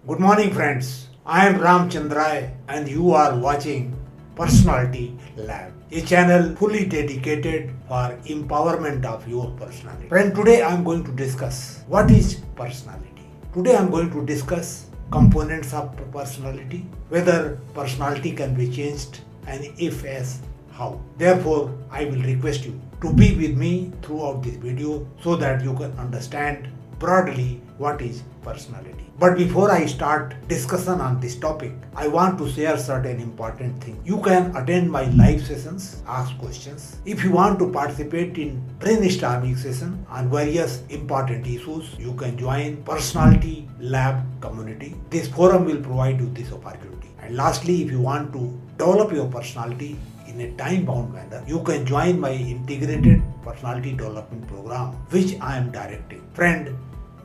Good morning, friends. I am Ram Chandrai, and you are watching Personality Lab, a channel fully dedicated for empowerment of your personality. Friend, today I am going to discuss what is personality. Today I am going to discuss components of personality, whether personality can be changed, and if yes, how. Therefore, I will request you to be with me throughout this video so that you can understand broadly what is personality. But before I start discussion on this topic, I want to share certain important things. You can attend my live sessions, ask questions. If you want to participate in brainstorming session on various important issues, you can join Personality Lab community. This forum will provide you this opportunity. And lastly, if you want to develop your personality in a time-bound manner, you can join my integrated personality development program, which I am directing. Friend,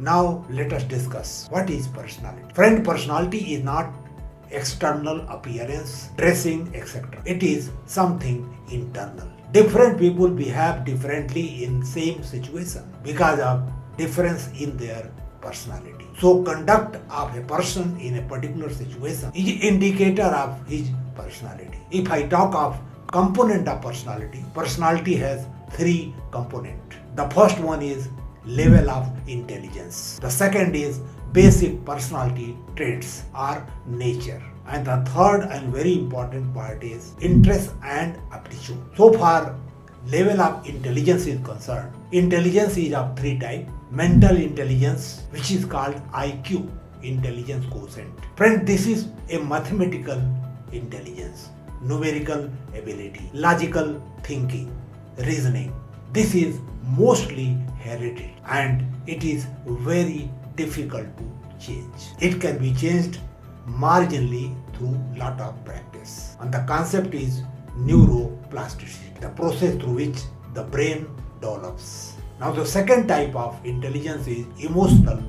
now let us discuss what is personality. Friend, personality is not external appearance, dressing, etc. It is something internal. Different people behave differently in same situation because of difference in their personality. So conduct of a person in a particular situation is indicator of his personality. If I talk of component of personality, personality has three components. The first one is level of intelligence. The second is basic personality traits or nature. And the third and very important part is interest and aptitude. So far, level of intelligence is concerned. Intelligence is of three types. Mental intelligence, which is called IQ, intelligence quotient. Friend, this is a mathematical intelligence, numerical ability, logical thinking, reasoning. This is mostly hereditary and it is very difficult to change. It can be changed marginally through lot of practice. And the concept is neuroplasticity, the process through which the brain develops. Now the second type of intelligence is emotional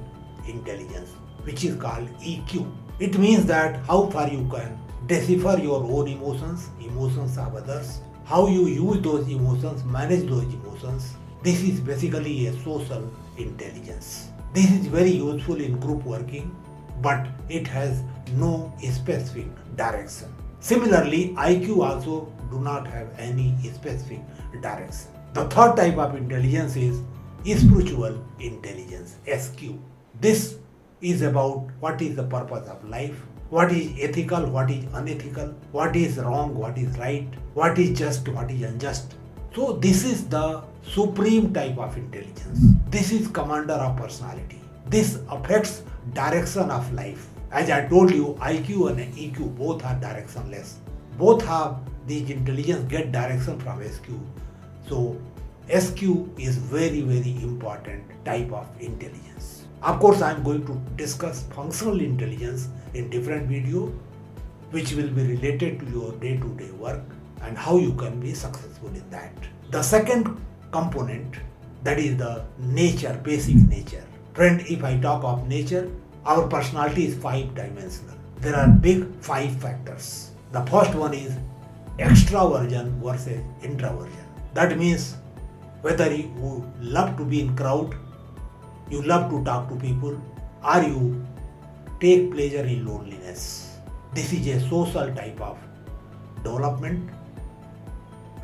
intelligence, which is called EQ. It means that how far you can decipher your own emotions, emotions of others, how you use those emotions, manage those emotions. This is basically a social intelligence. This is very useful in group working, but it has no specific direction. Similarly, IQ also do not have any specific direction. The third type of intelligence is spiritual intelligence, SQ. This is about what is the purpose of life, what is ethical, what is unethical, what is wrong, what is right, what is just, what is unjust. So this is the supreme type of intelligence. This is commander of personality. This affects direction of life. As I told you, IQ and EQ both are directionless. Both have these intelligence get direction from SQ. So SQ is very important type of intelligence. Of course, I am going to discuss functional intelligence in different video, which will be related to your day-to-day work and how you can be successful in that. The second component, that is the nature, basic nature. Friend, if I talk of nature, our personality is 5-dimensional. There are big 5 factors. The first one is extraversion versus introversion. That means whether you love to be in crowd, you love to talk to people, or you take pleasure in loneliness. This is a social type of development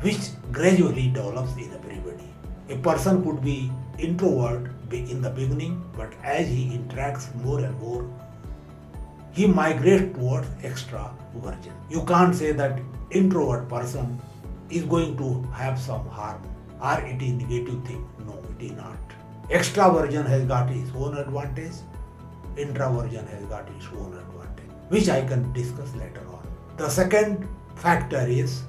which gradually develops in everybody. A person could be introvert in the beginning, but as he interacts more and more, he migrates towards extraversion. You can't say that introvert person is going to have some harm or it is negative thing. No, it is not. Extraversion has got its own advantage, introversion has got its own advantage, which I can discuss later on. The second factor is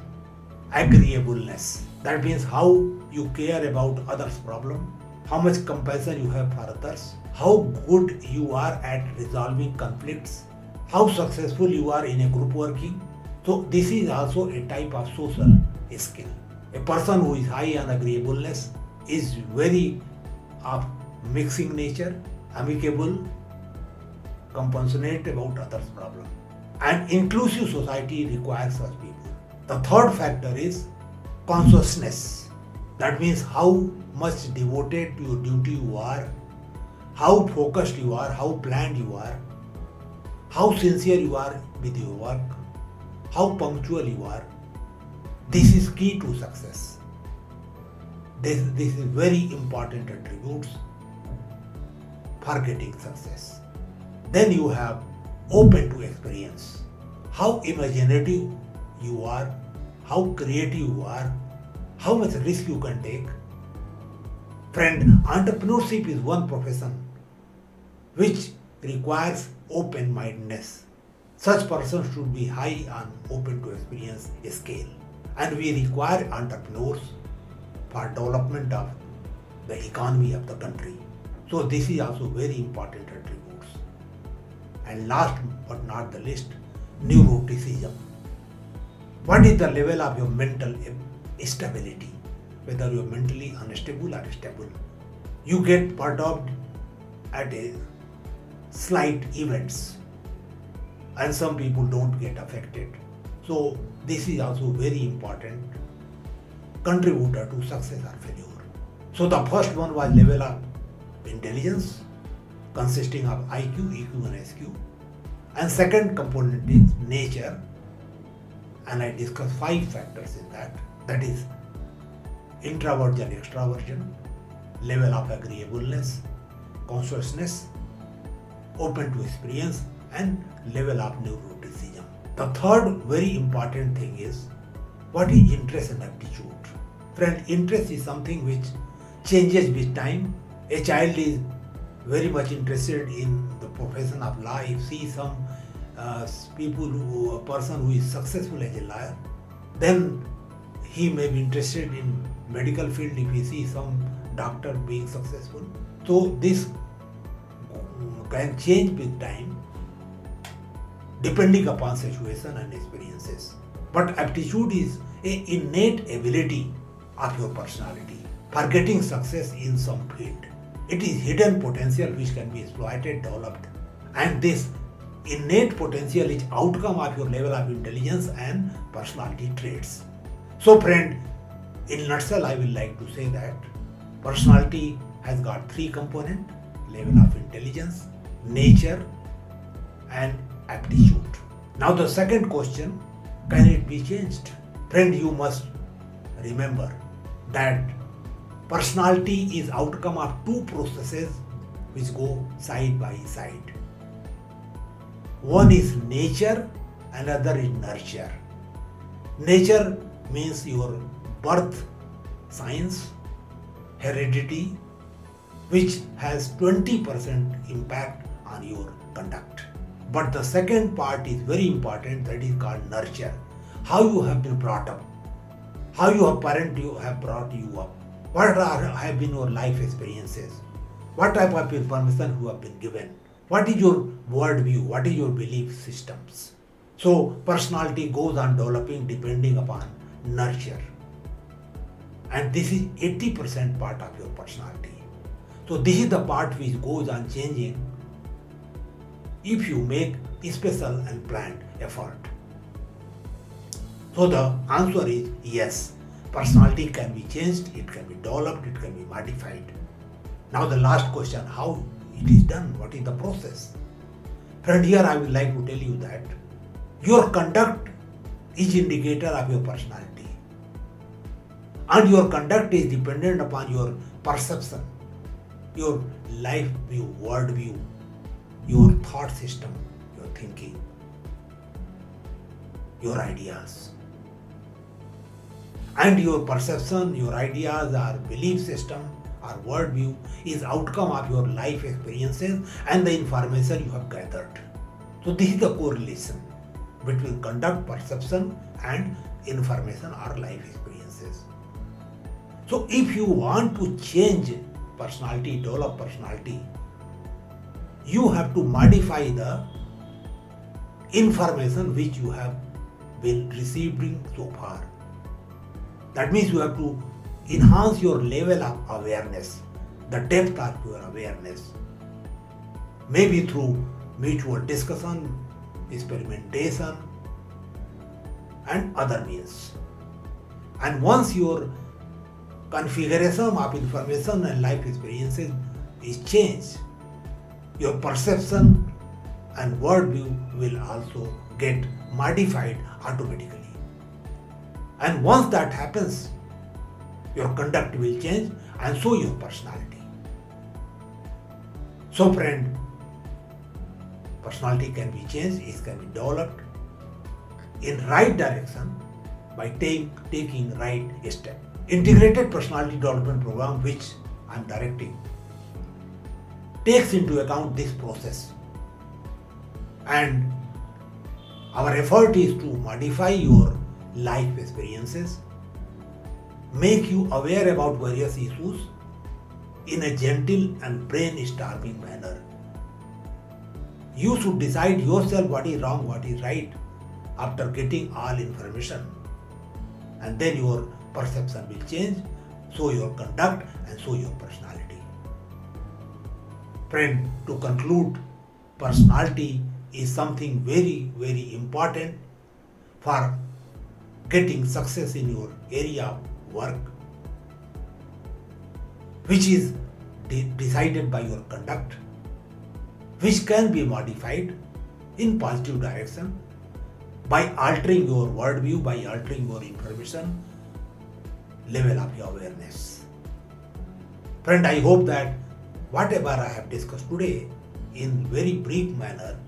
agreeableness. That means how you care about others' problem, how much compassion you have for others, how good you are at resolving conflicts, how successful you are in a group working. So this is also a type of social skill. A person who is high on agreeableness is very of mixing nature, amicable, compassionate about others' problem. An inclusive society requires such people. The third factor is consciousness. That means how much devoted to your duty you are, how focused you are, how planned you are, how sincere you are with your work, how punctual you are. This is key to success. This is very important attributes for getting success. Then you have open to experience. How imaginative you are, how creative you are, how much risk you can take. Friend, entrepreneurship is one profession which requires open-mindedness. Such persons should be high on open to experience scale. And we require entrepreneurs for development of the economy of the country. So this is also very important attributes. And last but not the least, neuroticism. What is the level of your mental stability? Whether you are mentally unstable or stable. You get perturbed at a slight events, and some people don't get affected. So this is also very important contributor to success or failure. So the first one was level of intelligence consisting of IQ, EQ and SQ. And second component is nature, and I discussed 5 factors in that. That is introversion, extroversion, level of agreeableness, consciousness, open to experience, and level of neuroticism. The third very important thing is what is interest and aptitude. Friend, interest is something which changes with time. A child is very much interested in the profession of law. If see some a person who is successful as a lawyer, then he may be interested in medical field if he sees some doctor being successful. So this can change with time depending upon situation and experiences. But aptitude is an innate ability of your personality for getting success in some field. It is hidden potential which can be exploited, developed, and this innate potential is outcome of your level of intelligence and personality traits. So friend, in a nutshell, I will like to say that personality has got 3 components: level of intelligence, nature, and aptitude. Now the second question, can it be changed? Friend, you must remember that personality is outcome of 2 processes which go side by side. One is nature, another is nurture. Nature means your birth science, heredity, which has 20% impact on your conduct. But the second part is very important, that is called nurture. How you have been brought up, how your parents have brought you up, what have been your life experiences, what type of information you have been given, what is your worldview, what is your belief systems. So personality goes on developing depending upon nurture. And this is 80% part of your personality. So this is the part which goes on changing if you make special and planned effort. So the answer is yes, personality can be changed, it can be developed, it can be modified. Now the last question, how it is done, what is the process? Friend, here I would like to tell you that your conduct is indicator of your personality. And your conduct is dependent upon your perception, your life view, world view, your thought system, your thinking, your ideas. And your perception, your ideas, or belief system, or world view is outcome of your life experiences and the information you have gathered. So this is the correlation between conduct, perception, and information or life experiences. So if you want to change personality, develop personality, you have to modify the information which you have been receiving so far. That means you have to enhance your level of awareness, the depth of your awareness, maybe through mutual discussion, experimentation, and other means. And once your configuration of information and life experiences is changed, your perception and worldview will also get modified automatically. And once that happens, your conduct will change and so your personality. So friend, personality can be changed, it can be developed in right direction by taking right step. Integrated personality development program which I am directing takes into account this process, and our effort is to modify your life experiences, make you aware about various issues in a gentle and brainstorming manner. You should decide yourself what is wrong, what is right after getting all information, and then your perception will change, so your conduct and so your personality. Friend, to conclude, personality is something very, very important for getting success in your area of work, which is decided by your conduct, which can be modified in positive direction by altering your worldview, by altering your information level of your awareness. Friend, I hope that whatever I have discussed today in very brief manner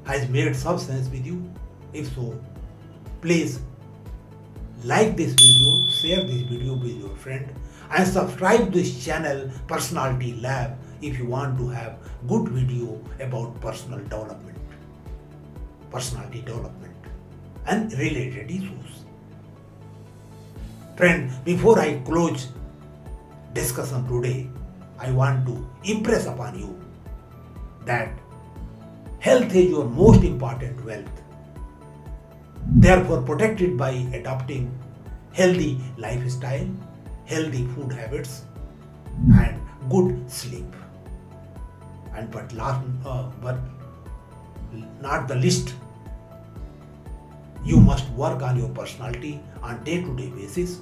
has made some sense with you. If so, please like this video, share this video with your friend, and subscribe this channel Personality Lab if you want to have good video about personal development, personality development and related issues. Friend, before I close discussion today, I want to impress upon you that health is your most important wealth. Therefore, protect it by adopting healthy lifestyle, healthy food habits, and good sleep. And but not the least, you must work on your personality on day-to-day basis.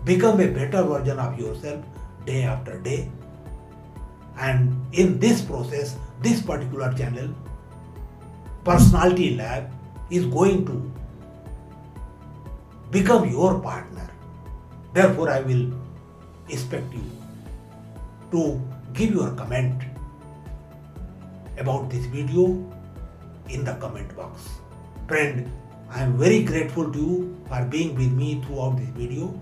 Become a better version of yourself day after day. And in this process, this particular channel, Personality Lab, is going to become your partner. Therefore, I will expect you to give your comment about this video in the comment box. Friend, I am very grateful to you for being with me throughout this video,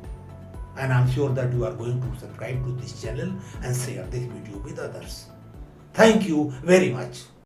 and I am sure that you are going to subscribe to this channel and share this video with others. Thank you very much.